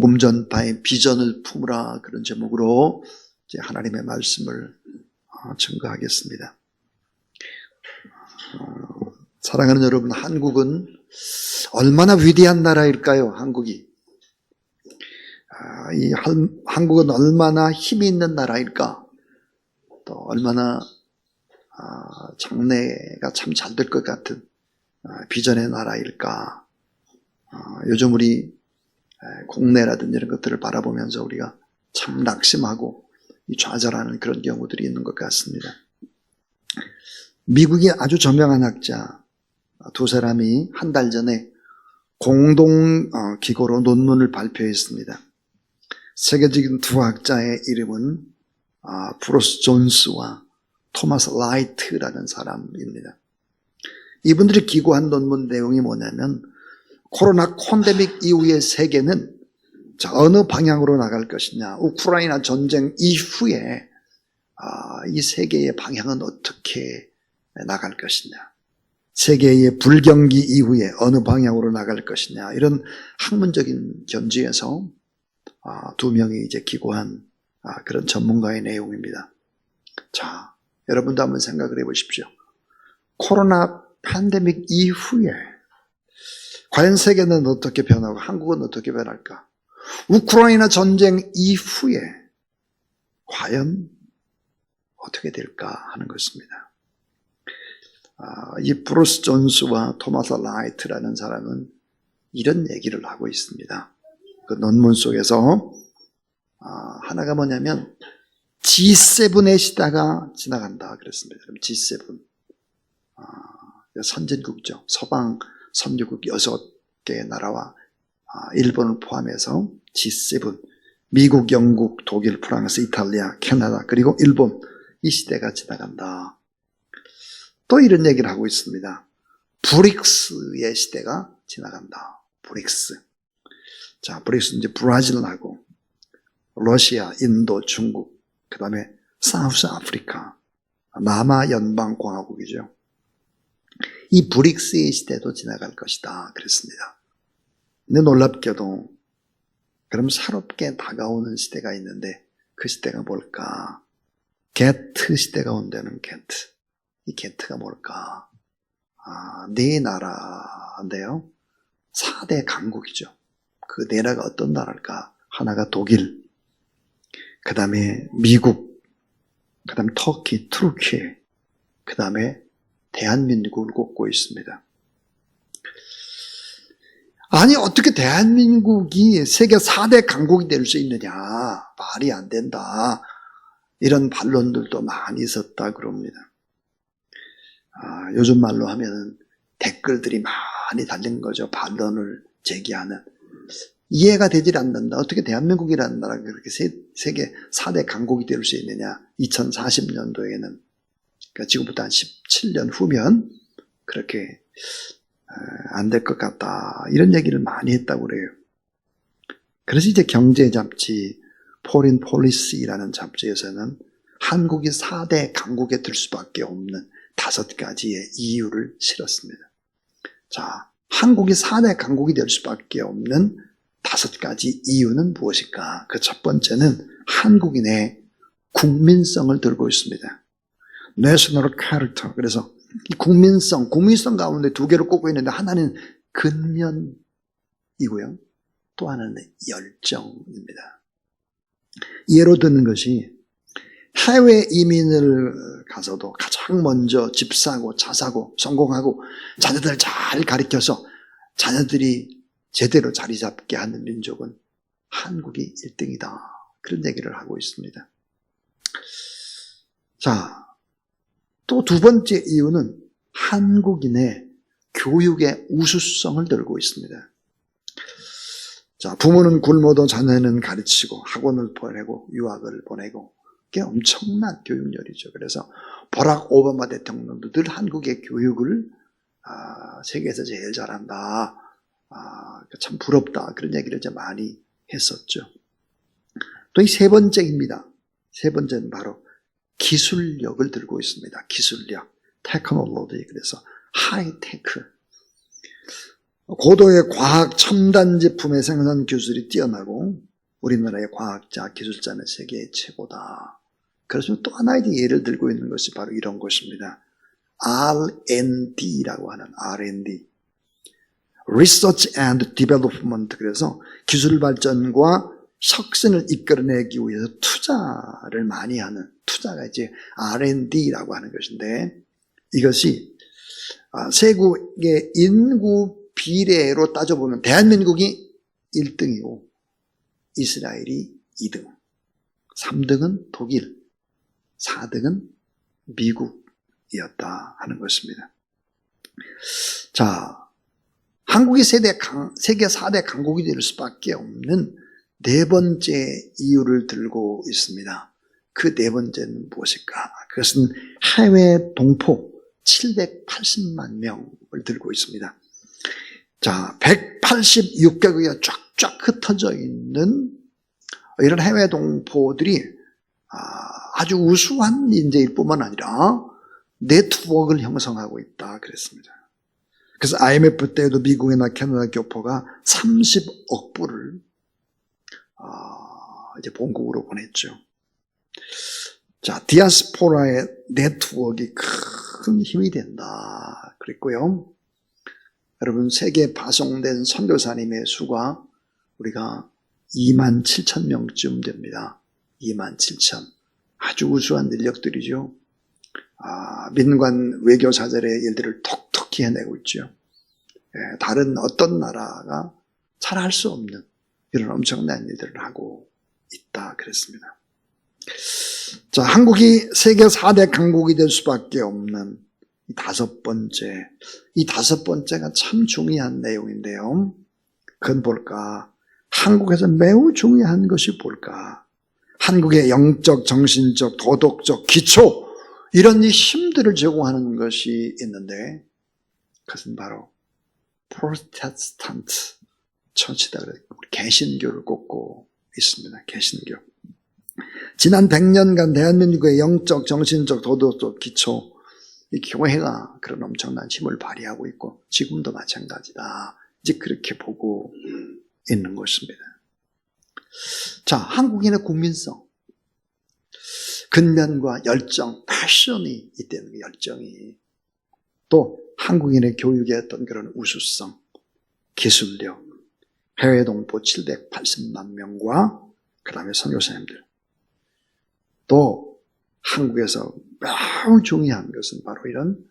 복음 전파의 비전을 품으라, 그런 제목으로 이제 하나님의 말씀을 증거하겠습니다. 사랑하는 여러분, 한국은 얼마나 위대한 나라일까요? 한국이. 한국은 얼마나 힘이 있는 나라일까? 또 얼마나 장래가 참 잘 될 것 같은 비전의 나라일까? 요즘 우리 국내라든지 이런 것들을 바라보면서 우리가 참 낙심하고 좌절하는 그런 경우들이 있는 것 같습니다. 미국의 아주 저명한 학자 두 사람이 한 달 전에 공동 기고로 논문을 발표했습니다. 세계적인 두 학자의 이름은 브루스 존스와 토마스 라이트라는 사람입니다. 이분들이 기고한 논문 내용이 뭐냐면, 코로나 팬데믹 이후의 세계는 어느 방향으로 나갈 것이냐, 우크라이나 전쟁 이후에 이 세계의 방향은 어떻게 나갈 것이냐, 세계의 불경기 이후에 어느 방향으로 나갈 것이냐, 이런 학문적인 견지에서 두 명이 이제 기고한 그런 전문가의 내용입니다. 자, 여러분도 한번 생각을 해보십시오. 코로나 팬데믹 이후에 과연 세계는 어떻게 변하고 한국은 어떻게 변할까? 우크라이나 전쟁 이후에 과연 어떻게 될까 하는 것입니다. 이 브루스 존스와 토마스 라이트라는 사람은 이런 얘기를 하고 있습니다. 그 논문 속에서 하나가 뭐냐면 G7의 시대가 지나간다 그랬습니다. 그럼 G7 선진국이죠. 서방 선진국 6개의 나라와 일본을 포함해서 G7, 미국, 영국, 독일, 프랑스, 이탈리아, 캐나다, 그리고 일본, 이 시대가 지나간다. 또 이런 얘기를 하고 있습니다. 브릭스의 시대가 지나간다. 브릭스. 자, 브릭스는 이제 브라질하고 러시아, 인도, 중국, 그 다음에 사우스 아프리카, 남아 연방공화국이죠. 이 브릭스의 시대도 지나갈 것이다 그랬습니다. 근데 놀랍게도 그럼 새롭게 다가오는 시대가 있는데 그 시대가 뭘까? 게트 시대가 온다는 게트. 이 게트가 뭘까? 네 나라인데요. 4대 강국이죠. 그 네 나라가 어떤 나라일까? 하나가 독일, 그 다음에 미국, 그 다음에 터키, 투르키, 그 다음에 대한민국을 꼽고 있습니다. 아니, 어떻게 대한민국이 세계 4대 강국이 될 수 있느냐? 말이 안 된다. 이런 반론들도 많이 있었다 그럽니다. 요즘 말로 하면 댓글들이 많이 달린 거죠. 반론을 제기하는. 이해가 되질 않는다. 어떻게 대한민국이라는 나라가 그렇게 세계 4대 강국이 될 수 있느냐? 2040년도에는, 그러니까 지금부터 한 17년 후면 그렇게 안 될 것 같다. 이런 얘기를 많이 했다고 그래요. 그래서 이제 경제 잡지 Foreign Policy라는 잡지에서는 한국이 4대 강국에 들 수밖에 없는 5가지의 이유를 실었습니다. 자, 한국이 4대 강국이 될 수밖에 없는 5가지 이유는 무엇일까? 그 첫 번째는 한국인의 국민성을 들고 있습니다. National Character. 그래서 이 국민성 가운데 2개를 꼽고 있는데, 하나는 근면이고요. 또 하나는 열정입니다. 예로 드는 것이, 해외 이민을 가서도 가장 먼저 집 사고 차 사고 성공하고 자녀들 잘 가르쳐서 자녀들이 제대로 자리 잡게 하는 민족은 한국이 1등이다. 그런 얘기를 하고 있습니다. 자, 또 2번째 이유는 한국인의 교육의 우수성을 들고 있습니다. 자, 부모는 굶어도 자녀는 가르치고 학원을 보내고 유학을 보내고, 그게 엄청난 교육열이죠. 그래서 버락 오바마 대통령도 늘 한국의 교육을 세계에서 제일 잘한다, 참 부럽다, 그런 얘기를 이제 많이 했었죠. 또 이 3번째입니다. 3번째는 바로 기술력을 들고 있습니다. 기술력, 테크놀로지. 그래서 하이테크. 고도의 과학 첨단 제품의 생산 기술이 뛰어나고 우리나라의 과학자, 기술자는 세계 최고다. 그래서 또 하나의 예를 들고 있는 것이 바로 이런 것입니다. R&D라고 하는 R&D. Research and Development. 그래서 기술 발전과 혁신을 이끌어내기 위해서 투자를 많이 하는, 투자가 이제 R&D라고 하는 것인데, 이것이 세계의 인구 비례로 따져보면 대한민국이 1등이고 이스라엘이 2등, 3등은 독일, 4등은 미국이었다 하는 것입니다. 자, 한국이 세계 4대 강국이 될 수밖에 없는 네 번째 이유를 들고 있습니다. 그 네 번째는 무엇일까? 그것은 해외 동포 780만 명을 들고 있습니다. 자, 186개국에 쫙쫙 흩어져 있는 이런 해외 동포들이 아주 우수한 인재일 뿐만 아니라 네트워크를 형성하고 있다 그랬습니다. 그래서 IMF 때에도 미국이나 캐나다 교포가 30억 불을 이제 본국으로 보냈죠. 자, 디아스포라의 네트워크가 큰 힘이 된다 그랬고요. 여러분, 세계에 파송된 선교사님의 수가 우리가 27,000명쯤 됩니다. 27,000. 아주 우수한 인력들이죠. 민관 외교사절의 일들을 톡톡히 해내고 있죠. 다른 어떤 나라가 잘 할 수 없는 이런 엄청난 일들을 하고 있다 그랬습니다. 자, 한국이 세계 4대 강국이 될 수밖에 없는 이 다섯 번째가 참 중요한 내용인데요. 그건 뭘까? 한국에서 매우 중요한 것이 뭘까? 한국의 영적, 정신적, 도덕적 기초, 이런 힘들을 제공하는 것이 있는데, 그것은 바로 프로테스탄트 처치다. 개신교를 꼽고 있습니다. 개신교. 지난 100년간 대한민국의 영적, 정신적, 도덕적 기초, 이 교회가 그런 엄청난 힘을 발휘하고 있고 지금도 마찬가지다. 이제 그렇게 보고 있는 것입니다. 자, 한국인의 국민성, 근면과 열정, 패션이 있다는 그 열정이, 또 한국인의 교육의 어떤 그런 우수성, 기술력, 해외 동포 780만 명과 그 다음에 선교사님들, 또 한국에서 매우 중요한 것은 바로 이런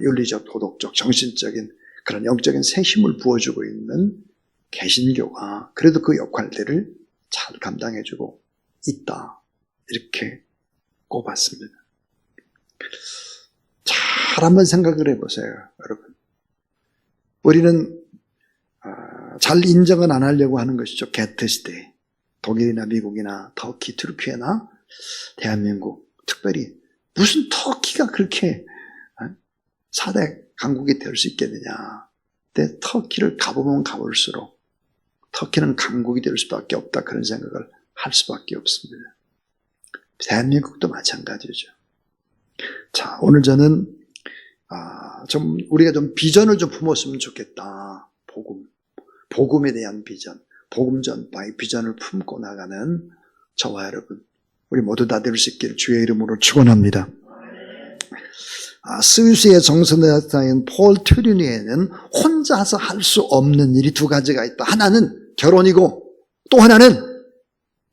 윤리적, 도덕적, 정신적인 그런 영적인 새 힘을 부어주고 있는 개신교가 그래도 그 역할들을 잘 감당해주고 있다. 이렇게 꼽았습니다. 잘 한번 생각을 해보세요, 여러분. 우리는 잘 인정은 안 하려고 하는 것이죠. 게트 시대, 독일이나 미국이나 터키, 튀르키예나 대한민국, 특별히 무슨 터키가 그렇게 4대 강국이 될 수 있겠느냐. 근데 터키를 가보면 가볼수록 터키는 강국이 될 수밖에 없다, 그런 생각을 할 수밖에 없습니다. 대한민국도 마찬가지죠. 자, 오늘 저는 우리가 좀 비전을 좀 품었으면 좋겠다. 복음에 대한 비전, 복음 전파의 비전을 품고 나가는 저와 여러분, 우리 모두 다 될 수 있기를 주의 이름으로 축원합니다. 스위스의 정선회사인 폴 튜리니에는 혼자서 할 수 없는 일이 두 가지가 있다. 하나는 결혼이고 또 하나는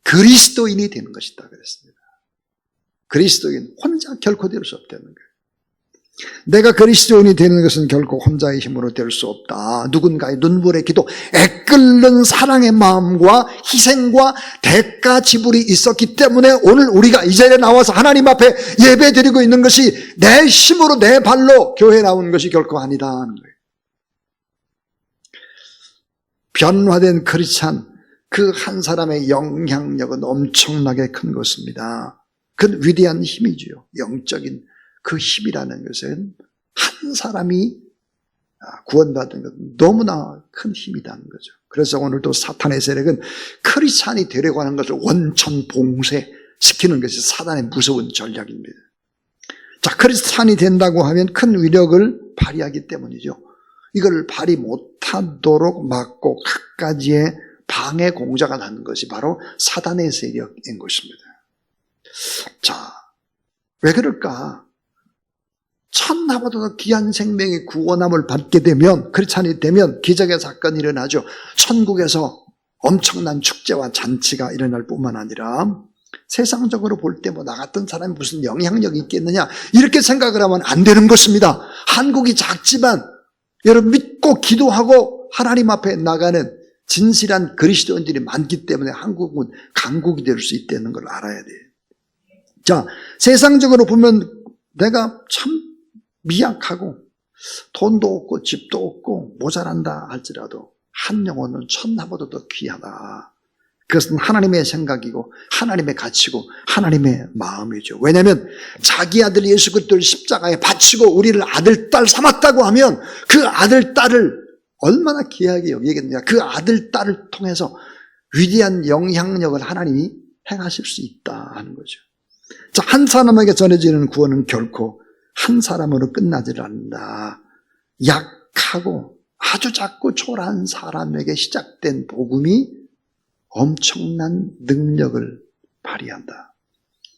그리스도인이 되는 것이다 그랬습니다. 그리스도인 혼자 결코 될 수 없다는 거예요. 내가 그리스도인이 되는 것은 결코 혼자의 힘으로 될 수 없다. 누군가의 눈물의 기도, 애끓는 사랑의 마음과 희생과 대가 지불이 있었기 때문에 오늘 우리가 이 자리에 나와서 하나님 앞에 예배드리고 있는 것이 내 힘으로 내 발로 교회에 나온 것이 결코 아니다 하는 거예요. 변화된 크리스찬, 그 한 사람의 영향력은 엄청나게 큰 것입니다. 그 위대한 힘이죠. 영적인 그 힘이라는 것은 한 사람이 구원받은 것은 너무나 큰 힘이라는 거죠. 그래서 오늘도 사탄의 세력은 크리스찬이 되려고 하는 것을 원천봉쇄시키는 것이 사단의 무서운 전략입니다. 자, 크리스찬이 된다고 하면 큰 위력을 발휘하기 때문이죠. 이걸 발휘 못하도록 막고 갖가지의 방해 공작을 하는 것이 바로 사단의 세력인 것입니다. 자, 왜 그럴까? 천하보다도 귀한 생명의 구원함을 받게 되면, 크리스찬이 되면 기적의 사건이 일어나죠. 천국에서 엄청난 축제와 잔치가 일어날 뿐만 아니라 세상적으로 볼 때 뭐 나 같은 사람이 무슨 영향력이 있겠느냐 이렇게 생각을 하면 안 되는 것입니다. 한국이 작지만 여러분 믿고 기도하고 하나님 앞에 나가는 진실한 그리스도인들이 많기 때문에 한국은 강국이 될 수 있다는 걸 알아야 돼요. 자, 세상적으로 보면 내가 참 미약하고 돈도 없고 집도 없고 모자란다 할지라도 한 영혼은 천하보다 더 귀하다. 그것은 하나님의 생각이고 하나님의 가치고 하나님의 마음이죠. 왜냐하면 자기 아들 예수 그리스도를 십자가에 바치고 우리를 아들, 딸 삼았다고 하면 그 아들, 딸을 얼마나 귀하게 여기겠느냐. 그 아들, 딸을 통해서 위대한 영향력을 하나님이 행하실 수 있다 하는 거죠. 자, 한 사람에게 전해지는 구원은 결코 한 사람으로 끝나지를 않는다. 약하고 아주 작고 초라한 사람에게 시작된 복음이 엄청난 능력을 발휘한다.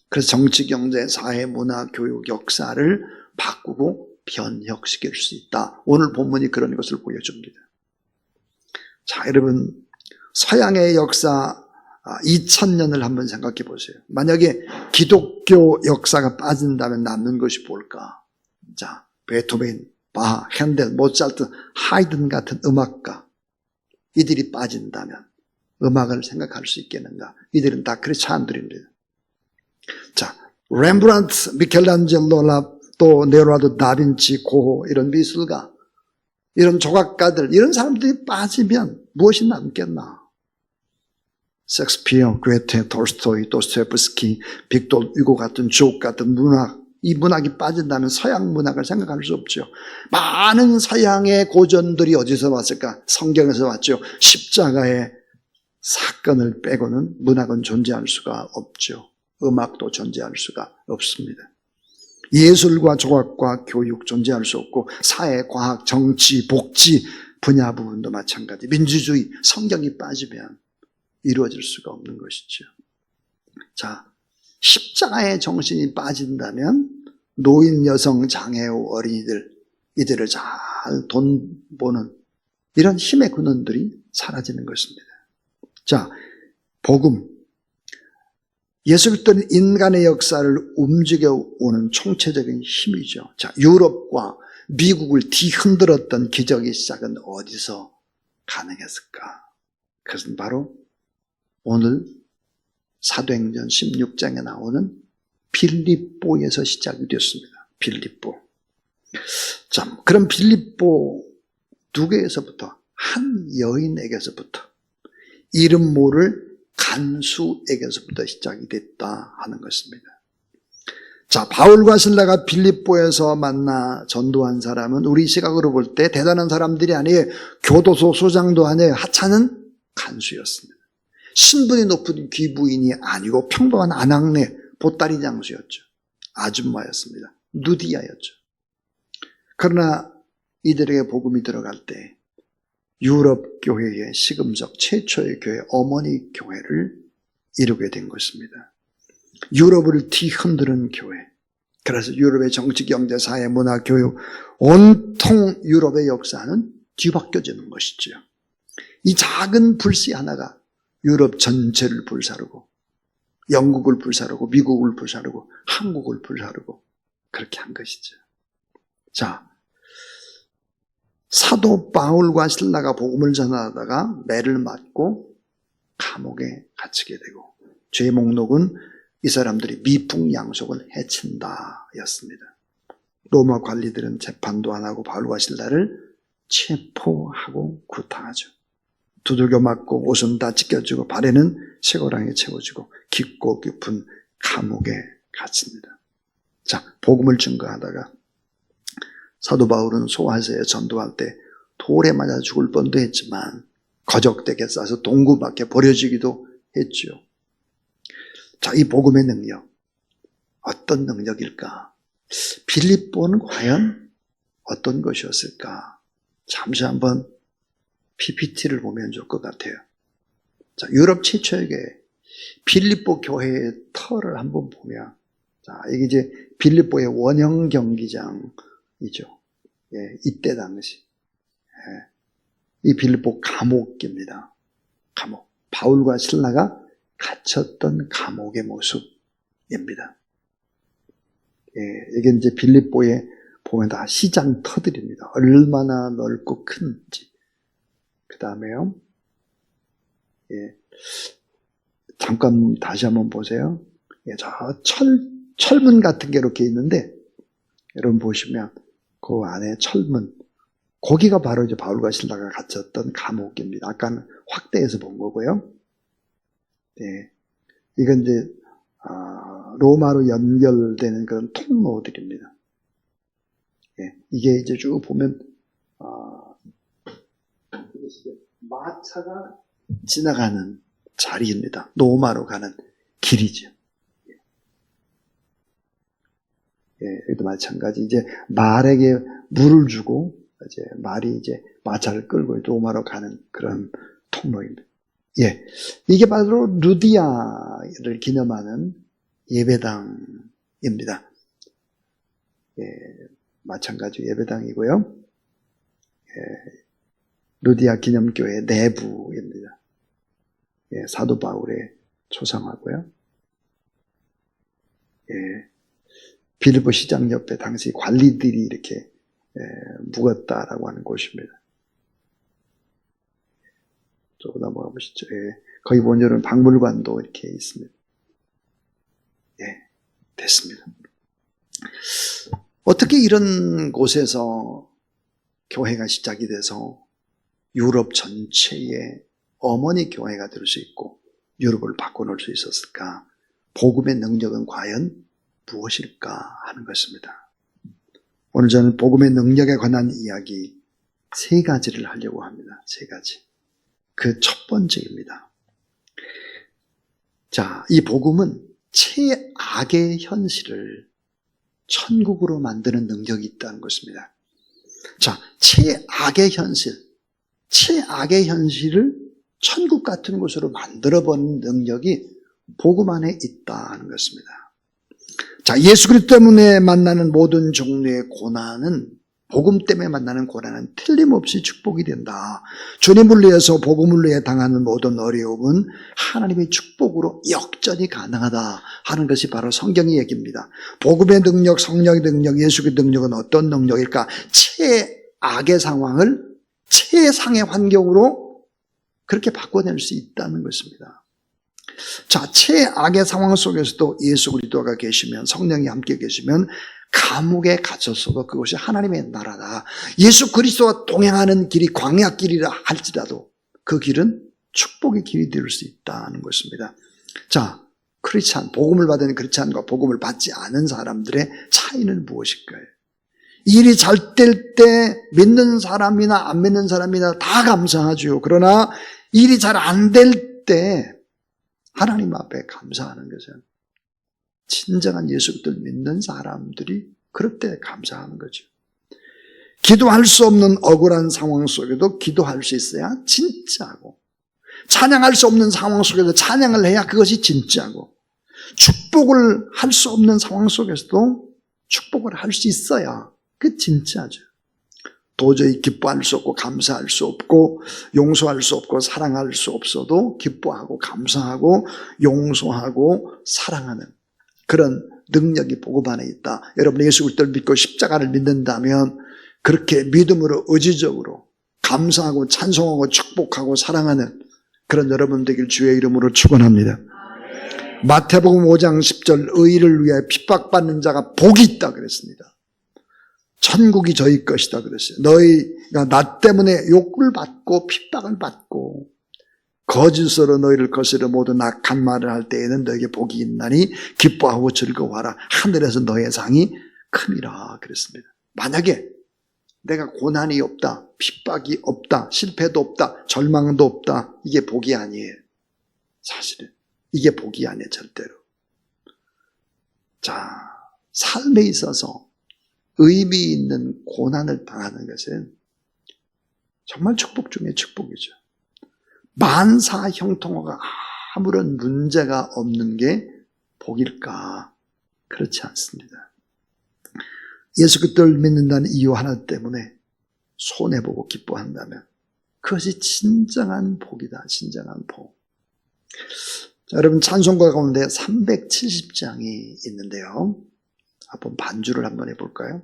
그래서 정치, 경제, 사회, 문화, 교육, 역사를 바꾸고 변혁시킬 수 있다. 오늘 본문이 그런 것을 보여줍니다. 자, 여러분, 서양의 역사 2000년을 한번 생각해 보세요. 만약에 기독교 역사가 빠진다면 남는 것이 뭘까? 자, 베토벤, 바하, 핸델, 모차르트, 하이든 같은 음악가, 이들이 빠진다면 음악을 생각할 수 있겠는가? 이들은 다 크리스찬들입니다. 자, 렘브란트, 미켈란젤로, 또 네오나르도 다빈치, 고호 이런 미술가, 이런 조각가들, 이런 사람들이 빠지면 무엇이 남겠나? 셰익스피어, 괴테, 톨스토이, 도스토옙스키, 빅토르 휴고 같은 주옥 같은 문학, 이 문학이 빠진다면 서양 문학을 생각할 수 없죠. 많은 서양의 고전들이 어디서 왔을까? 성경에서 왔죠. 십자가의 사건을 빼고는 문학은 존재할 수가 없죠. 음악도 존재할 수가 없습니다. 예술과 조각과 교육 존재할 수 없고 사회, 과학, 정치, 복지 분야 부분도 마찬가지. 민주주의, 성경이 빠지면 이루어질 수가 없는 것이죠. 자, 십자가의 정신이 빠진다면 노인, 여성, 장애우, 어린이들 이들을 잘 돈보는 이런 힘의 근원들이 사라지는 것입니다. 자, 복음. 예수 그리스도는 인간의 역사를 움직여오는 총체적인 힘이죠. 자, 유럽과 미국을 뒤흔들었던 기적의 시작은 어디서 가능했을까? 그것은 바로 오늘 사도행전 16장에 나오는 빌립보에서 시작이 됐습니다. 빌립보. 자, 그럼 빌립보 누구에서부터? 한 여인에게서부터, 이름 모를 간수에게서부터 시작이 됐다 하는 것입니다. 자, 바울과 실라가 빌립보에서 만나 전도한 사람은 우리 시각으로 볼 때 대단한 사람들이 아니에요. 교도소 소장도 아니에요. 하찮은 간수였습니다. 신분이 높은 귀부인이 아니고 평범한 아낙네 보따리 장수였죠. 아줌마였습니다. 누디아였죠. 그러나 이들에게 복음이 들어갈 때 유럽 교회의 시금석 최초의 교회, 어머니 교회를 이루게 된 것입니다. 유럽을 뒤흔드는 교회. 그래서 유럽의 정치, 경제, 사회, 문화, 교육, 온통 유럽의 역사는 뒤바뀌어지는 것이죠. 이 작은 불씨 하나가 유럽 전체를 불사르고 영국을 불사르고 미국을 불사르고 한국을 불사르고 그렇게 한 것이죠. 자, 사도 바울과 실라가 복음을 전하다가 매를 맞고 감옥에 갇히게 되고 죄 목록은 이 사람들이 미풍양속을 해친다 였습니다. 로마 관리들은 재판도 안 하고 바울과 실라를 체포하고 구타하죠. 두들겨 맞고 옷은 다 찢겨지고 발에는 쇠고랑에 채워지고 깊고 깊은 감옥에 갇힙니다. 자, 복음을 증거하다가 사도 바울은 소아시아에 전도할 때 돌에 맞아 죽을 뻔도 했지만 거적대게 싸서 동굴 밖에 버려지기도 했죠. 자, 이 복음의 능력, 어떤 능력일까? 빌립보는 과연 어떤 것이었을까? 잠시 한번 PPT를 보면 좋을 것 같아요. 자, 유럽 최초의 교회, 빌립보 교회의 터를 한번 보면, 자, 이게 이제 빌립보의 원형 경기장이죠. 예, 이때 당시. 예, 이 빌립보 감옥입니다. 감옥. 바울과 실라가 갇혔던 감옥의 모습입니다. 예, 이게 이제 빌립보에 보면 다 시장 터들입니다. 얼마나 넓고 큰지. 그 다음에요. 예, 잠깐 다시 한번 보세요. 예, 저 철문 같은 게 이렇게 있는데, 여러분 보시면 그 안에 철문, 거기가 바로 이제 바울과 실라가 갇혔던 감옥입니다. 아까는 확대해서 본 거고요. 예, 이건 이제 로마로 연결되는 그런 통로들입니다. 예, 이게 이제 쭉 보면 마차가 지나가는 자리입니다. 로마로 가는 길이죠. 예, 여기도 마찬가지. 이제 말에게 물을 주고 이제 말이 이제 마차를 끌고 로마로 가는 그런 통로입니다. 예, 이게 바로 루디아를 기념하는 예배당입니다. 예, 마찬가지 예배당이고요. 예, 루디아 기념교회 내부입니다. 예, 사도 바울의 초상화고요. 예, 빌립보 시장 옆에 당시 관리들이 이렇게 묵었다라고 하는 곳입니다. 조금 넘어가 보시죠. 예, 거기 보면 박물관도 이렇게 있습니다. 예, 됐습니다. 어떻게 이런 곳에서 교회가 시작이 돼서 유럽 전체의 어머니 교회가 될 수 있고 유럽을 바꿔놓을 수 있었을까? 복음의 능력은 과연 무엇일까 하는 것입니다. 오늘 저는 복음의 능력에 관한 이야기 3가지를 하려고 합니다. 3가지. 그 첫 번째입니다. 자, 이 복음은 최악의 현실을 천국으로 만드는 능력이 있다는 것입니다. 자, 최악의 현실을 천국 같은 곳으로 만들어버리는 능력이 복음 안에 있다는 것입니다. 자, 예수 그리스도 때문에 만나는 모든 종류의 고난은, 복음 때문에 만나는 고난은 틀림없이 축복이 된다. 주님을 위해서 복음을 위해 당하는 모든 어려움은 하나님의 축복으로 역전이 가능하다 하는 것이 바로 성경의 얘기입니다. 복음의 능력, 성령의 능력, 예수 그리스도의 능력은 어떤 능력일까? 최악의 상황을 최상의 환경으로 그렇게 바꿔낼 수 있다는 것입니다. 자, 최악의 상황 속에서도 예수 그리스도가 계시면, 성령이 함께 계시면 감옥에 갇혔어도 그것이 하나님의 나라다. 예수 그리스도와 동행하는 길이 광야길이라 할지라도 그 길은 축복의 길이 될 수 있다는 것입니다. 자, 크리스찬, 복음을 받은 크리스찬과 복음을 받지 않은 사람들의 차이는 무엇일까요? 일이 잘 될 때 믿는 사람이나 안 믿는 사람이나 다 감사하죠. 그러나 일이 잘 안 될 때 하나님 앞에 감사하는 것은 진정한 예수 그리스도를 믿는 사람들이 그럴 때 감사하는 거죠. 기도할 수 없는 억울한 상황 속에도 기도할 수 있어야 진짜고, 찬양할 수 없는 상황 속에도 찬양을 해야 그것이 진짜고, 축복을 할 수 없는 상황 속에서도 축복을 할 수 있어야 그 진짜죠. 도저히 기뻐할 수 없고 감사할 수 없고 용서할 수 없고 사랑할 수 없어도 기뻐하고 감사하고 용서하고 사랑하는 그런 능력이 복음 안에 있다. 여러분 예수 그리스도를 믿고 십자가를 믿는다면 그렇게 믿음으로 의지적으로 감사하고 찬송하고 축복하고 사랑하는 그런 여러분 되길 주의 이름으로 축원합니다. 마태복음 5장 10절 의를 위해 핍박받는 자가 복이 있다 그랬습니다. 천국이 저희 것이다 그랬어요. 너희가 나 때문에 욕을 받고 핍박을 받고 거짓으로 너희를 거스려 모두 악한 말을 할 때에는 너에게 복이 있나니 기뻐하고 즐거워하라. 하늘에서 너의 상이 큼이라 그랬습니다. 만약에 내가 고난이 없다, 핍박이 없다, 실패도 없다, 절망도 없다, 이게 복이 아니에요. 사실은 이게 복이 아니에요. 절대로. 자, 삶에 있어서 의미 있는 고난을 당하는 것은 정말 축복 중에 축복이죠. 만사 형통하가 아무런 문제가 없는 게 복일까? 그렇지 않습니다. 예수 그리스도를 믿는다는 이유 하나 때문에 손해보고 기뻐한다면 그것이 진정한 복이다. 진정한 복. 자, 여러분 찬송가 가운데 370장이 있는데요. 한번 반주를 한번 해볼까요?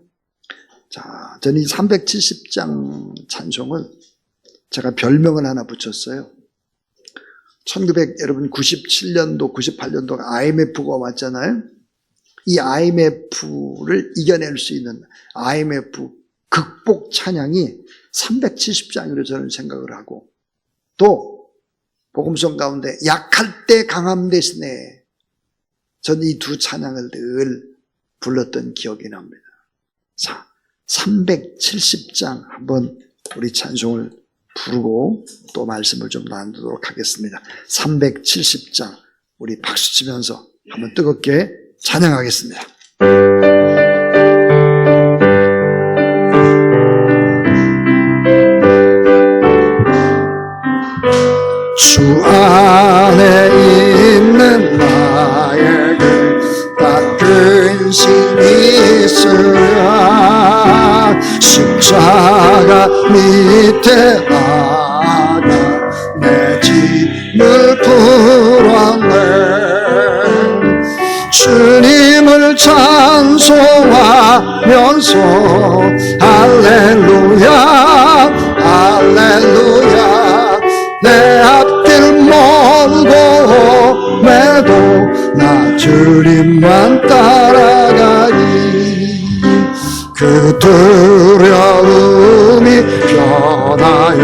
자, 저는 이 370장 찬송을 제가 별명을 하나 붙였어요. 1900 97년도, 98년도 IMF가 왔잖아요. 이 IMF를 이겨낼 수 있는 IMF 극복 찬양이 370장으로 저는 생각을 하고, 또 복음성 가운데 약할 때 강함 대신에 저는 이 두 찬양을 늘 불렀던 기억이 납니다. 자, 370장 한번 우리 찬송을 부르고 또 말씀을 좀 나누도록 하겠습니다. 370장 우리 박수 치면서 한번 뜨겁게 찬양하겠습니다. 주 안에 있는 나에게 다 근심이 있으랴 십자가 밑에 나가 내 짐을 풀었네 주님을 찬송하면서 할렐루야 할렐루야 내 앞길 멀고 매도 나 주님만 따라가리 그 두려움이 변하여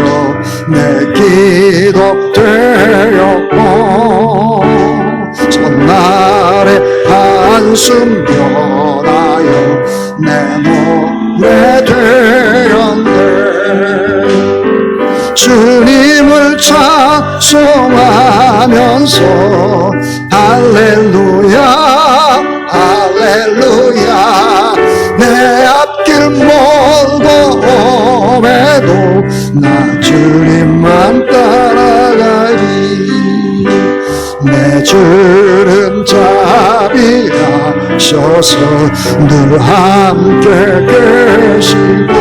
내 기도 되었고 첫날의 한숨 변하여 내 노래 되었네 주님을 찬송하면서 할렐루야 할렐루야 내 앞길 멀고 오매도 나 주님만 따라가리 내 주름 잡이 하셔서 늘 함께 계시고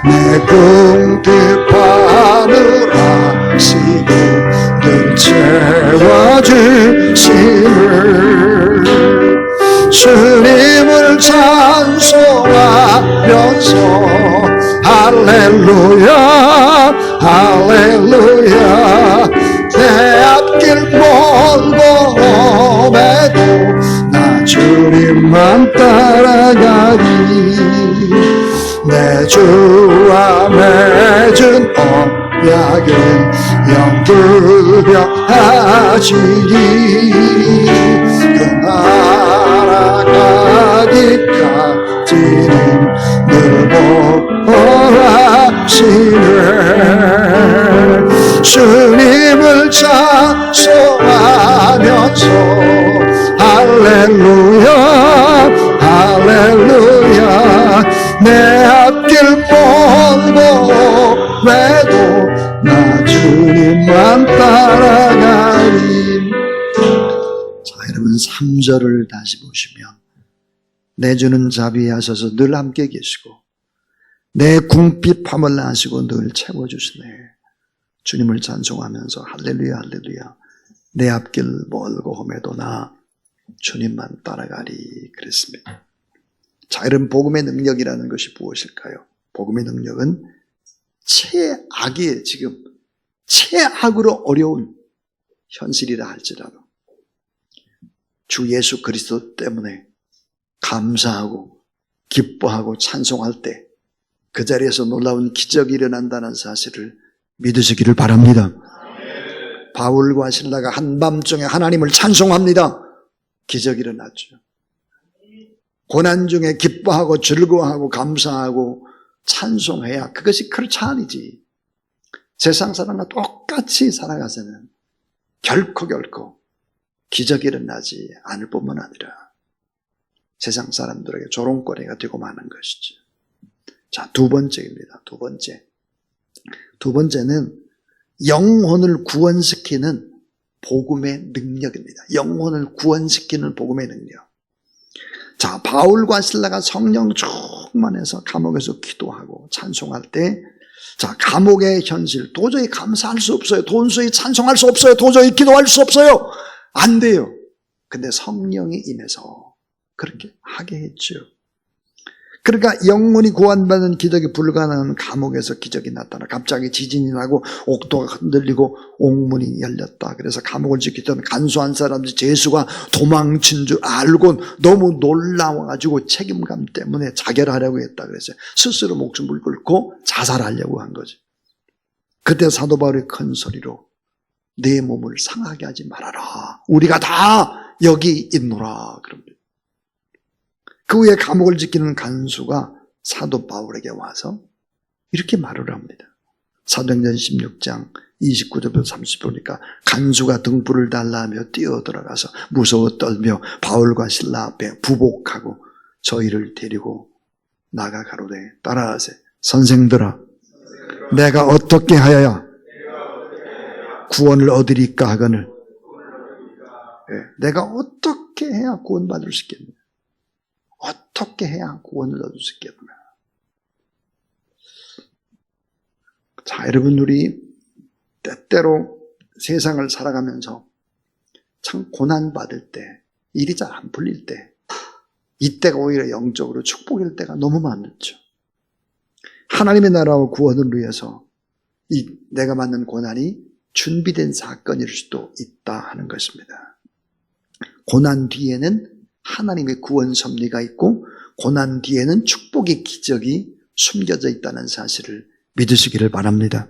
내 궁핍함을 아시고 늘 채워주심을 주님을 찬송하면서 할렐루야 할렐루야 내 앞길 멀고 오매도 나 주님만 따라가리 내 주와 맺은 언약은 영불변하시리 그 나라 가기까지는 늘 보호하시네 주님을 찬송하면서 할렐루야 할렐루야 내 앞길 멀고 왜도 나 주님만 따라가리 자 여러분 3절을 다시 보시면 내 주는 자비하셔서 늘 함께 계시고 내 궁핍함을 아시고 늘 채워주시네 주님을 찬송하면서 할렐루야 할렐루야 내 앞길 멀고 험해도 나 주님만 따라가리 그랬습니다. 자, 여러분 복음의 능력이라는 것이 무엇일까요? 복음의 능력은 최악의 지금 최악으로 어려운 현실이라 할지라도 주 예수 그리스도 때문에 감사하고 기뻐하고 찬송할 때 그 자리에서 놀라운 기적이 일어난다는 사실을 믿으시기를 바랍니다. 바울과 신라가 한밤중에 하나님을 찬송합니다. 기적이 일어났죠. 고난 중에 기뻐하고 즐거워하고 감사하고 찬송해야 그것이 크리스찬이지. 세상 사람과 똑같이 살아가서는 결코 기적이 일어나지 않을 뿐만 아니라 세상 사람들에게 조롱거리가 되고 마는 것이죠. 자, 두 번째입니다. 두 번째. 두 번째는 영혼을 구원시키는 복음의 능력입니다. 영혼을 구원시키는 복음의 능력. 자, 바울과 실라가 성령 충만해서 감옥에서 기도하고 찬송할 때, 자, 감옥의 현실, 도저히 감사할 수 없어요. 도저히 찬송할 수 없어요. 도저히 기도할 수 없어요. 안 돼요. 근데 성령이 임해서 그렇게 하게 했죠. 그러니까 영혼이 구원받는 기적이 불가능한 감옥에서 기적이 나타나 갑자기 지진이 나고 옥도가 흔들리고 옥문이 열렸다. 그래서 감옥을 지키던 간수한 사람들이 예수가 도망친 줄 알고 너무 놀라워가지고 책임감 때문에 자결하려고 했다 그랬어요. 스스로 목숨을 끊고 자살하려고 한 거지. 그때 사도 바울이 큰 소리로 내 몸을 상하게 하지 말아라. 우리가 다 여기 있노라. 그럽니다. 그 후에 감옥을 지키는 간수가 사도 바울에게 와서 이렇게 말을 합니다. 사도행전 16장 29절부터 30절 보니까 간수가 등불을 달라하며 뛰어들어가서 무서워 떨며 바울과 실라 앞에 부복하고 저희를 데리고 나가 가로되 따라하세. 선생들아, 내가 어떻게 하여야 구원을 얻으리까 하거늘. 내가 어떻게 해야 구원받을 수 있겠느냐. 어떻게 해야 구원을 얻을 수 있겠느냐. 자, 여러분, 우리 때때로 세상을 살아가면서 참 고난받을 때, 일이 잘 안 풀릴 때, 이때가 오히려 영적으로 축복일 때가 너무 많죠. 하나님의 나라와 구원을 위해서 내가 받는 고난이 준비된 사건일 수도 있다 하는 것입니다. 고난 뒤에는 하나님의 구원 섭리가 있고 고난 뒤에는 축복의 기적이 숨겨져 있다는 사실을 믿으시기를 바랍니다.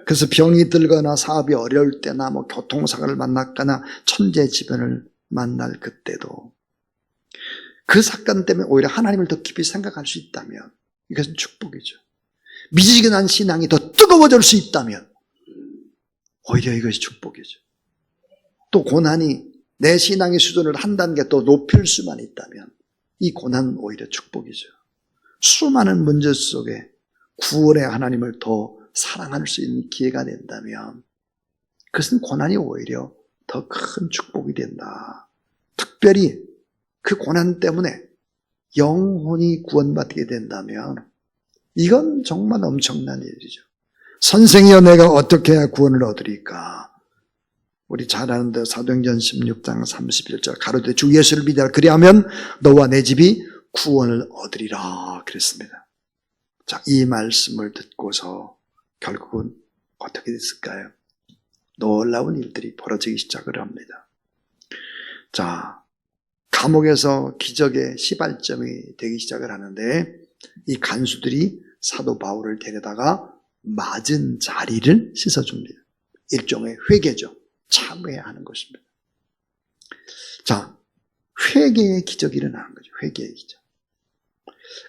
그래서 병이 들거나 사업이 어려울 때나 교통사고를 만났거나 천재지변을 만날 그때도 그 사건 때문에 오히려 하나님을 더 깊이 생각할 수 있다면 이것은 축복이죠. 미지근한 신앙이 더 뜨거워질 수 있다면 오히려 이것이 축복이죠. 또 고난이 내 신앙의 수준을 한 단계 더 높일 수만 있다면 이 고난은 오히려 축복이죠. 수많은 문제 속에 구원의 하나님을 더 사랑할 수 있는 기회가 된다면 그것은 고난이 오히려 더 큰 축복이 된다. 특별히 그 고난 때문에 영혼이 구원받게 된다면 이건 정말 엄청난 일이죠. 선생이여 내가 어떻게 해야 구원을 얻으리까? 우리 잘 아는데 사도행전 16장 31절 가로되 주 예수를 믿으라 그리하면 너와 내 집이 구원을 얻으리라 그랬습니다. 자, 이 말씀을 듣고서 결국은 어떻게 됐을까요? 놀라운 일들이 벌어지기 시작을 합니다. 자, 감옥에서 기적의 시발점이 되기 시작을 하는데 이 간수들이 사도 바울을 데려다가 맞은 자리를 씻어줍니다. 일종의 회개죠. 참회해야 하는 것입니다. 자, 회개의 기적이 일어나는 거죠. 회개의 기적.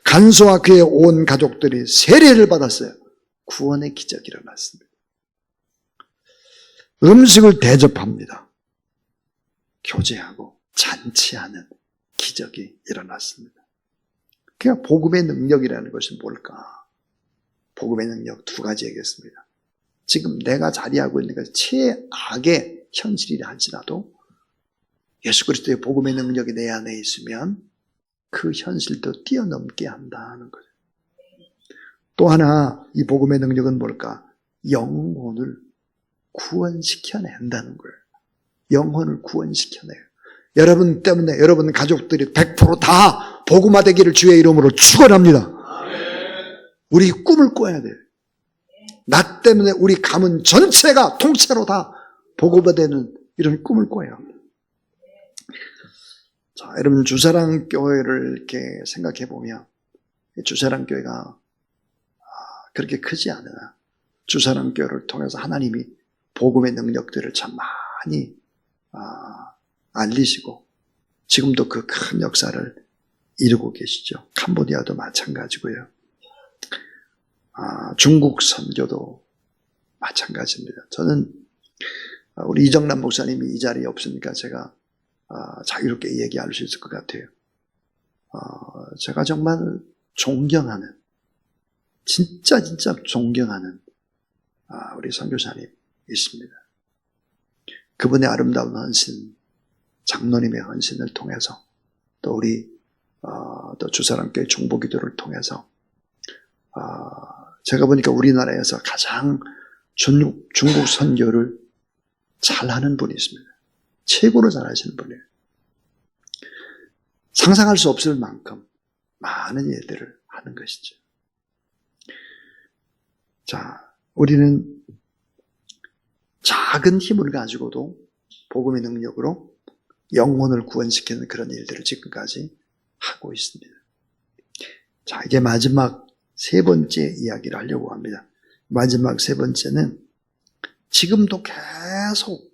간수와 그의 온 가족들이 세례를 받았어요. 구원의 기적이 일어났습니다. 음식을 대접합니다. 교제하고 잔치하는 기적이 일어났습니다. 그러니까 복음의 능력이라는 것이 뭘까? 복음의 능력 두 가지 얘기했습니다. 지금 내가 자리하고 있는 것이 최악의 현실이라 할지라도 예수 그리스도의 복음의 능력이 내 안에 있으면 그 현실도 뛰어넘게 한다는 거죠. 또 하나 이 복음의 능력은 뭘까? 영혼을 구원시켜낸다는 거예요. 영혼을 구원시켜내요. 여러분 때문에 여러분 가족들이 100% 복음화되기를 주의 이름으로 축원합니다. 우리 꿈을 꿔야 돼요. 나 때문에 우리 가문 전체가 통째로 다 복음화되는 이런 꿈을 꿔요. 자, 여러분 주사랑교회를 이렇게 생각해 보면 주사랑교회가 그렇게 크지 않으나 주사랑교회를 통해서 하나님이 복음의 능력들을 참 많이 알리시고 지금도 그 큰 역사를 이루고 계시죠. 캄보디아도 마찬가지고요. 중국 선교도 마찬가지입니다. 저는 우리 이정남 목사님이 이 자리에 없으니까 제가 자유롭게 얘기할 수 있을 것 같아요. 제가 정말 존경하는 진짜 존경하는 우리 선교사님 있습니다. 그분의 아름다운 헌신, 장로님의 헌신을 통해서 또 우리 또 주사랑교회 중보기도를 통해서 제가 보니까 우리나라에서 가장 중국 선교를 잘하는 분이 있습니다. 최고로 잘하시는 분이에요. 상상할 수 없을 만큼 많은 일들을 하는 것이죠. 자, 우리는 작은 힘을 가지고도 복음의 능력으로 영혼을 구원시키는 그런 일들을 지금까지 하고 있습니다. 자, 이제 마지막 세 번째 이야기를 하려고 합니다. 마지막 세 번째는 지금도 계속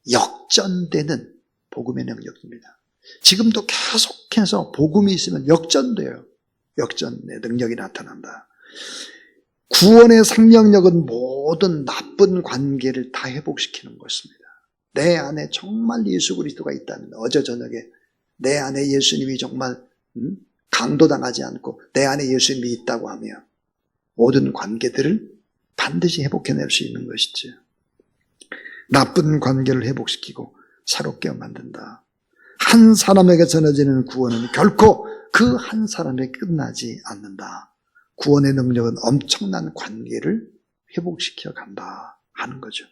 역전되는 복음의 능력입니다. 지금도 계속해서 복음이 있으면 역전돼요. 역전의 능력이 나타난다. 구원의 생명력은 모든 나쁜 관계를 다 회복시키는 것입니다. 내 안에 정말 예수 그리스도가 있다면, 어제 저녁에 내 안에 예수님이 정말 강도당하지 않고 내 안에 예수님이 있다고 하면 모든 관계들을 반드시 회복해낼 수 있는 것이죠. 나쁜 관계를 회복시키고 새롭게 만든다. 한 사람에게 전해지는 구원은 결코 그 한 사람에 끝나지 않는다. 구원의 능력은 엄청난 관계를 회복시켜 간다 하는 거죠.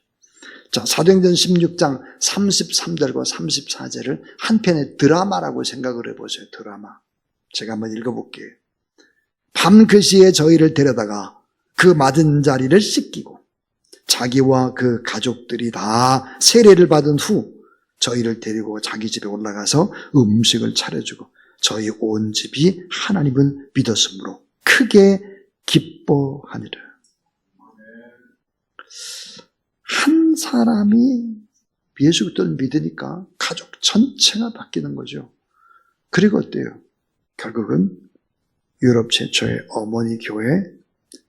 자, 사도행전 16장 33절과 34절을 한 편의 드라마라고 생각을 해보세요. 드라마. 제가 한번 읽어볼게요. 밤 그 시에 저희를 데려다가 그 맞은 자리를 씻기고 자기와 그 가족들이 다 세례를 받은 후 저희를 데리고 자기 집에 올라가서 음식을 차려주고 저희 온 집이 하나님을 믿었으므로 크게 기뻐하니라. 한 사람이 예수 그리스도를 믿으니까 가족 전체가 바뀌는 거죠. 그리고 어때요? 결국은 유럽 최초의 어머니 교회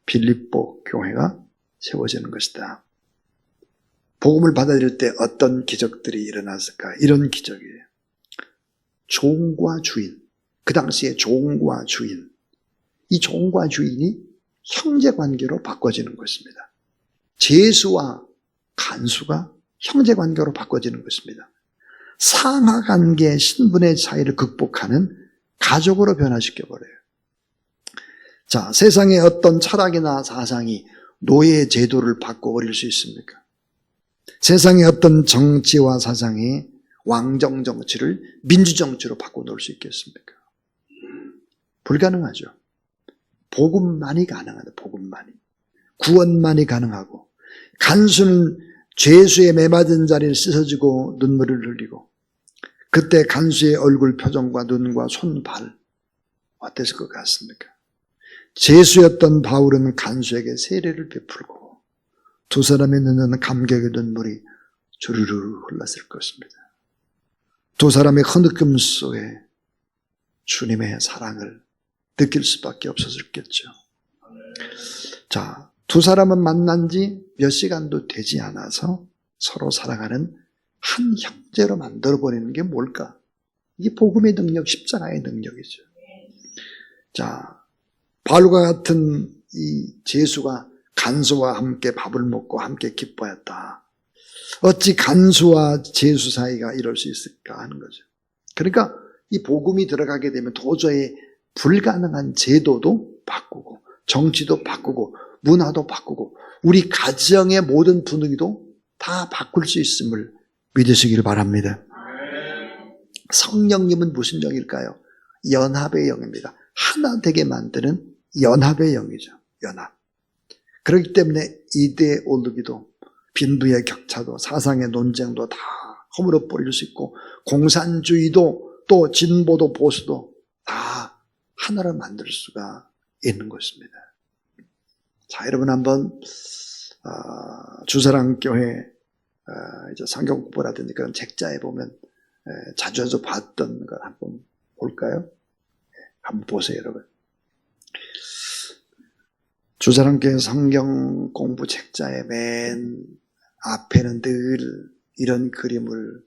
빌립보 교회가 세워지는 것이다. 복음을 받아들일 때 어떤 기적들이 일어났을까? 이런 기적이에요. 종과 주인, 그 당시에 종과 주인, 이 종과 주인이 형제관계로 바꿔지는 것입니다. 제수와 간수가 형제관계로 바꿔지는 것입니다. 상하관계 신분의 차이를 극복하는 가족으로 변화시켜버려요. 자, 세상에 어떤 철학이나 사상이 노예 제도를 바꿔버릴 수 있습니까? 세상에 어떤 정치와 사상이 왕정 정치를 민주정치로 바꿔놓을 수 있겠습니까? 불가능하죠. 복음만이 가능하다. 복음만이. 구원만이 가능하고, 간수는 죄수의 매맞은 자리를 씻어주고 눈물을 흘리고, 그때 간수의 얼굴 표정과 눈과 손, 발 어땠을 것 같습니까? 죄수였던 바울은 간수에게 세례를 베풀고 두 사람의 눈에는 감격의 눈물이 주르르 흘렀을 것입니다. 두 사람의 흐느낌 속에 주님의 사랑을 느낄 수밖에 없었겠죠. 자, 두 사람은 만난 지 몇 시간도 되지 않아서 서로 사랑하는 한 형제로 만들어버리는 게 뭘까? 이게 복음의 능력, 십자가의 능력이죠. 자, 바울과 같은 이 제수가 간수와 함께 밥을 먹고 함께 기뻐했다. 어찌 간수와 제수 사이가 이럴 수 있을까 하는 거죠. 그러니까 이 복음이 들어가게 되면 도저히 불가능한 제도도 바꾸고 정치도 바꾸고 문화도 바꾸고 우리 가정의 모든 분위기도 다 바꿀 수 있음을 믿으시기를 바랍니다. 성령님은 무슨 영일까요? 연합의 영입니다. 하나 되게 만드는 연합의 영이죠. 연합. 그렇기 때문에 이데올로기도 빈부의 격차도 사상의 논쟁도 다 허물어 버릴 수 있고 공산주의도 또 진보도 보수도 다 하나로 만들 수가 있는 것입니다. 자, 여러분 한번 주사랑교회 이제 성경 공부라든지 그런 책자에 보면 자주 봤던 걸 한번 볼까요? 한번 보세요, 여러분. 주사랑교회 성경 공부 책자의 맨 앞에는 늘 이런 그림을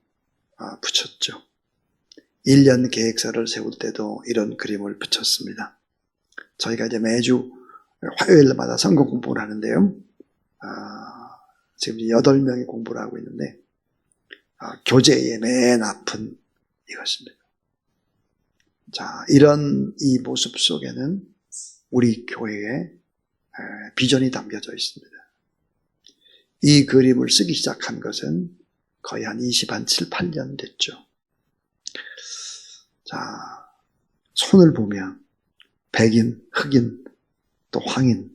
붙였죠. 1년 계획서를 세울 때도 이런 그림을 붙였습니다. 저희가 이제 매주 화요일마다 성경 공부를 하는데요. 지금 8명이 공부를 하고 있는데, 교재의 맨 앞은 이것입니다. 자, 이런 이 모습 속에는 우리 교회의 비전이 담겨져 있습니다. 이 그림을 쓰기 시작한 것은 거의 한 7, 8년 됐죠. 자, 손을 보면 백인, 흑인, 또 황인,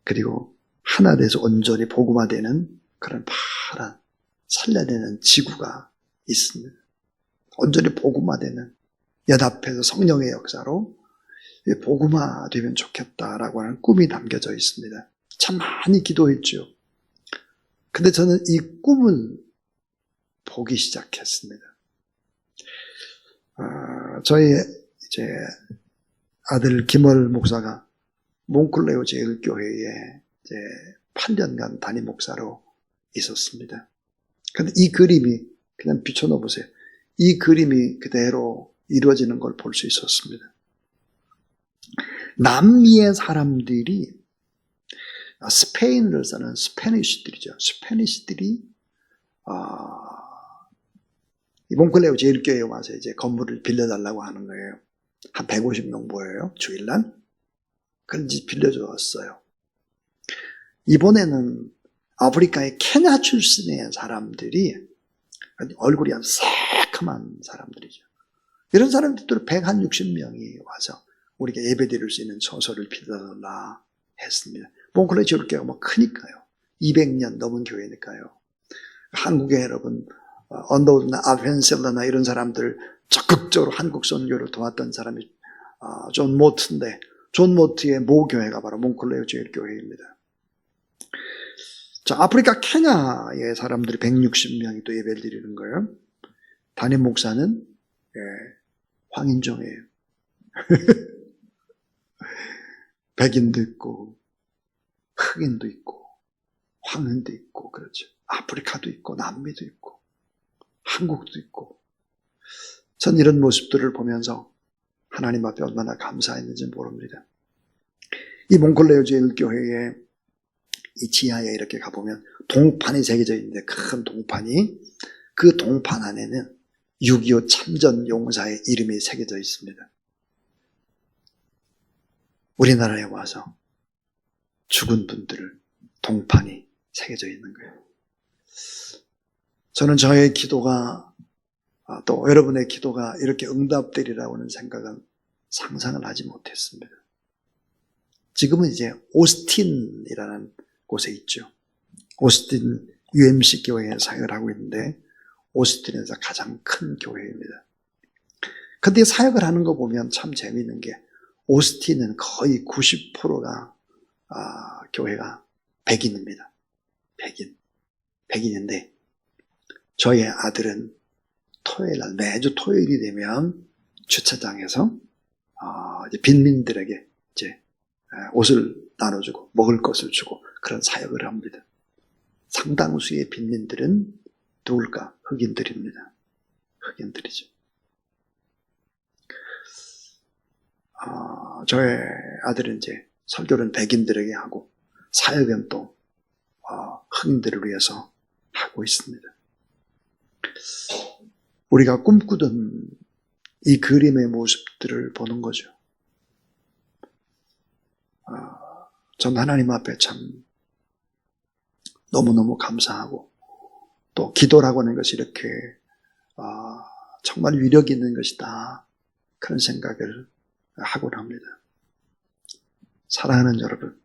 그리고 하나 돼서 온전히 복음화되는 그런 파란 살려내는 지구가 있습니다. 온전히 복음화되는 연합해서 성령의 역사로 복음화되면 좋겠다라고 하는 꿈이 담겨져 있습니다. 참 많이 기도했죠. 근데 저는 이 꿈을 보기 시작했습니다. 저희 이제 아들 김월 목사가 몽클레오 제일교회에 이제 8년간 담임 목사로 있었습니다. 근데 이 그림이 그냥 비춰놓아 보세요. 이 그림이 그대로 이루어지는 걸 볼 수 있었습니다. 남미의 사람들이 스페인을 쓰는 스페니쉬들이죠. 스페니쉬들이 이 몽클레오 제일교회에 와서 이제 건물을 빌려달라고 하는 거예요. 한 150명 모여요. 주일날. 그런지 빌려줬어요. 이번에는 아프리카의 케냐 출신의 사람들이 얼굴이 아주 새카만 사람들이죠. 이런 사람들도 160명이 와서 우리가 예배 드릴 수 있는 처소를 빌려달라 했습니다. 몽클레오 제일교회가 뭐 크니까요. 200년 넘은 교회니까요. 한국에 여러분 언더우드나 아펜셀러나 이런 사람들 적극적으로 한국 선교를 도왔던 사람이 존 모트인데, 존 모트의 모교회가 바로 몽클레오 제일교회입니다. 자, 아프리카 케냐의 사람들이 160명이 또 예배를 드리는 거예요. 담임 목사는 황인종이에요. 백인도 있고 흑인도 있고 황인도 있고 그렇죠. 아프리카도 있고 남미도 있고 한국도 있고. 전 이런 모습들을 보면서 하나님 앞에 얼마나 감사했는지 모릅니다. 이 몽클레오 제일교회의 이 지하에 이렇게 가보면 동판이 새겨져 있는데, 큰 동판이, 그 동판 안에는 6.25 참전 용사의 이름이 새겨져 있습니다. 우리나라에 와서 죽은 분들을 동판이 새겨져 있는 거예요. 저는 저의 기도가, 또 여러분의 기도가 이렇게 응답되리라고는 생각은 상상을 하지 못했습니다. 지금은 이제 오스틴이라는 곳에 있죠. 오스틴 UMC 교회에 사역을 하고 있는데, 오스틴에서 가장 큰 교회입니다. 근데 사역을 하는 거 보면 참 재미있는 게, 오스틴은 거의 90%가 교회가 백인입니다. 백인인데, 저희 아들은 토요일날, 매주 토요일이 되면 주차장에서 이제 빈민들에게 이제 옷을 나눠주고 먹을 것을 주고 그런 사역을 합니다. 상당수의 빈민들은 누굴까? 흑인들입니다. 흑인들이죠. 저의 아들은 이제 설교는 백인들에게 하고 사역은 또 흑인들을 위해서 하고 있습니다. 우리가 꿈꾸던 이 그림의 모습들을 보는 거죠. 전 하나님 앞에 참 너무너무 감사하고, 또 기도라고 하는 것이 이렇게 정말 위력이 있는 것이다, 그런 생각을 하곤 합니다. 사랑하는 여러분,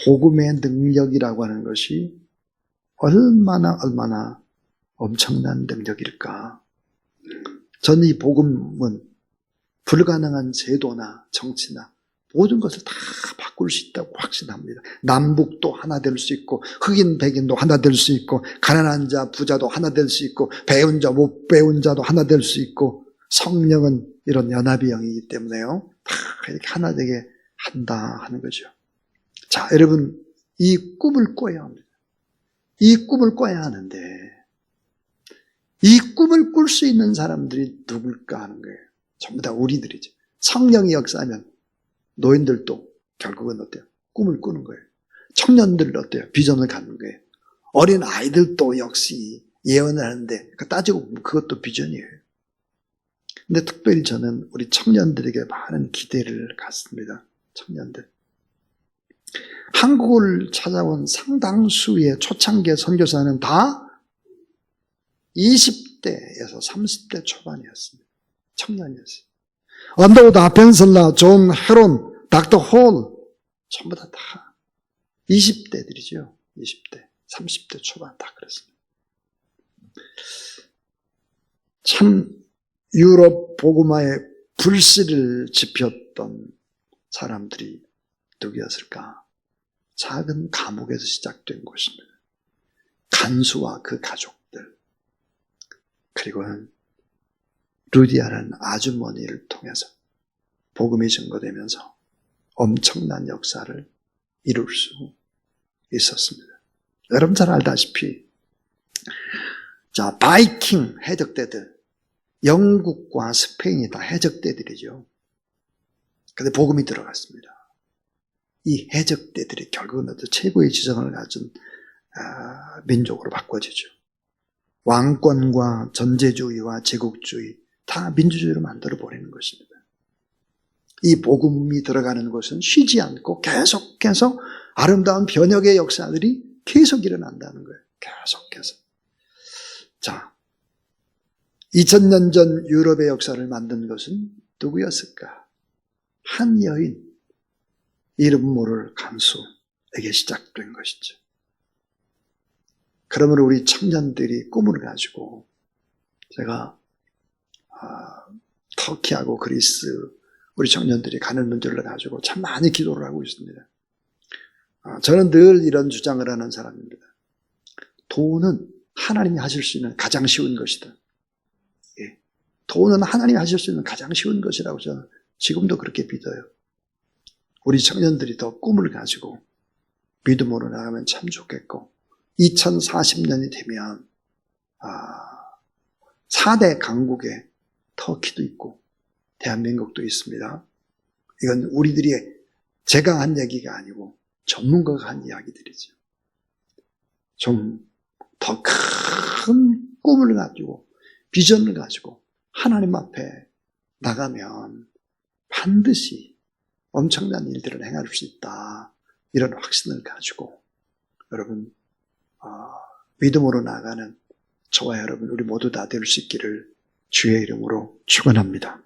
복음의 능력이라고 하는 것이 얼마나 엄청난 능력일까. 저는 이 복음은 불가능한 제도나 정치나 모든 것을 다 바꿀 수 있다고 확신합니다. 남북도 하나 될 수 있고, 흑인 백인도 하나 될 수 있고, 가난한 자 부자도 하나 될 수 있고, 배운 자 못 배운 자도 하나 될 수 있고, 성령은 이런 연합의 영이기 때문에요, 다 이렇게 하나 되게 한다 하는 거죠. 자, 여러분, 이 꿈을 꿔야 합니다. 이 꿈을 꿔야 하는데, 이 꿈을 꿀 수 있는 사람들이 누굴까 하는 거예요. 전부 다 우리들이죠. 성령이 역사하면 노인들도 결국은 어때요? 꿈을 꾸는 거예요. 청년들 어때요? 비전을 갖는 거예요. 어린 아이들도 역시 예언을 하는데 따지고 보면 그것도 비전이에요. 근데 특별히 저는 우리 청년들에게 많은 기대를 갖습니다. 청년들. 한국을 찾아온 상당수의 초창기의 선교사는 다 20대에서 30대 초반이었습니다. 청년이었어요. 언더우드, 아펜셀라, 존 헤론, 닥터 홀 전부 다 20대들이죠. 20대, 30대 초반 다 그랬습니다. 참 유럽 복음화의 불씨를 지폈던 사람들이 누구였을까? 작은 감옥에서 시작된 것입니다. 간수와 그 가족들, 그리고는 루디아라는 아주머니를 통해서 복음이 증거되면서 엄청난 역사를 이룰 수 있었습니다. 여러분 잘 알다시피 자, 바이킹 해적대들, 영국과 스페인이 다 해적대들이죠. 근데 복음이 들어갔습니다. 이 해적대들이 결국은 최고의 지성을 가진 민족으로 바꿔지죠. 왕권과 전제주의와 제국주의 다 민주주의로 만들어버리는 것입니다. 이 복음이 들어가는 것은 쉬지 않고 계속해서 아름다운 변혁의 역사들이 계속 일어난다는 거예요. 계속해서. 자, 2000년 전 유럽의 역사를 만든 것은 누구였을까? 한 여인, 이름 모를 간수에게 시작된 것이죠. 그러므로 우리 청년들이 꿈을 가지고 제가 터키하고 그리스 우리 청년들이 가는 문제를 가지고 참 많이 기도를 하고 있습니다. 저는 늘 이런 주장을 하는 사람입니다. 돈은 하나님이 하실 수 있는 가장 쉬운 것이다. 예. 돈은 하나님이 하실 수 있는 가장 쉬운 것이라고 저는 지금도 그렇게 믿어요. 우리 청년들이 더 꿈을 가지고 믿음으로 나가면 참 좋겠고 2040년이 되면 4대 강국에 터키도 있고 대한민국도 있습니다. 이건 우리들이 제가 한 얘기가 아니고 전문가가 한 이야기들이죠. 좀 더 큰 꿈을 가지고 비전을 가지고 하나님 앞에 나가면 반드시 엄청난 일들을 행할 수 있다. 이런 확신을 가지고 여러분 믿음으로 나가는 저와 여러분 우리 모두 다 될 수 있기를 주의 이름으로 축원합니다.